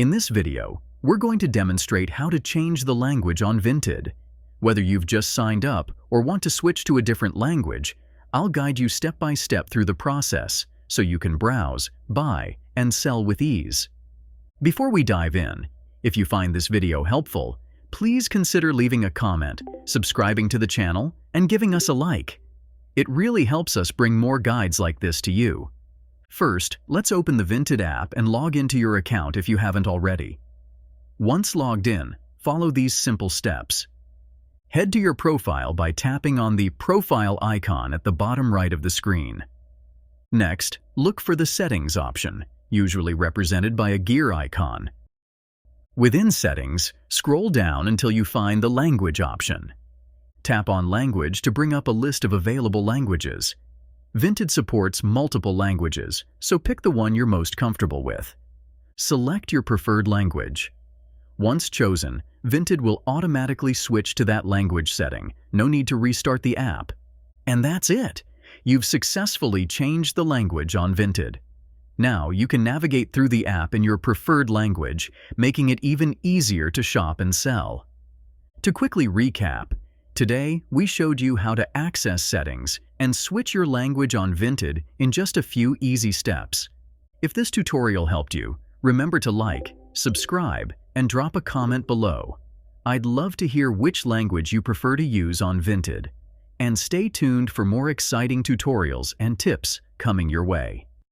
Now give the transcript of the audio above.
In this video, we're going to demonstrate how to change the language on Vinted. Whether you've just signed up or want to switch to a different language, I'll guide you step by step through the process so you can browse, buy, and sell with ease. Before we dive in, if you find this video helpful, please consider leaving a comment, subscribing to the channel, and giving us a like. It really helps us bring more guides like this to you. First, let's open the Vinted app and log into your account if you haven't already. Once logged in, follow these simple steps. Head to your profile by tapping on the profile icon at the bottom right of the screen. Next, look for the Settings option, usually represented by a gear icon. Within Settings, scroll down until you find the Language option. Tap on Language to bring up a list of available languages. Vinted supports multiple languages, so pick the one you're most comfortable with. Select your preferred language. Once chosen, Vinted will automatically switch to that language setting. No need to restart the app. And that's it! You've successfully changed the language on Vinted. Now you can navigate through the app in your preferred language, making it even easier to shop and sell. To quickly recap, today we showed you how to access settings and switch your language on Vinted in just a few easy steps. If this tutorial helped you, remember to like, subscribe, and drop a comment below. I'd love to hear which language you prefer to use on Vinted. And stay tuned for more exciting tutorials and tips coming your way.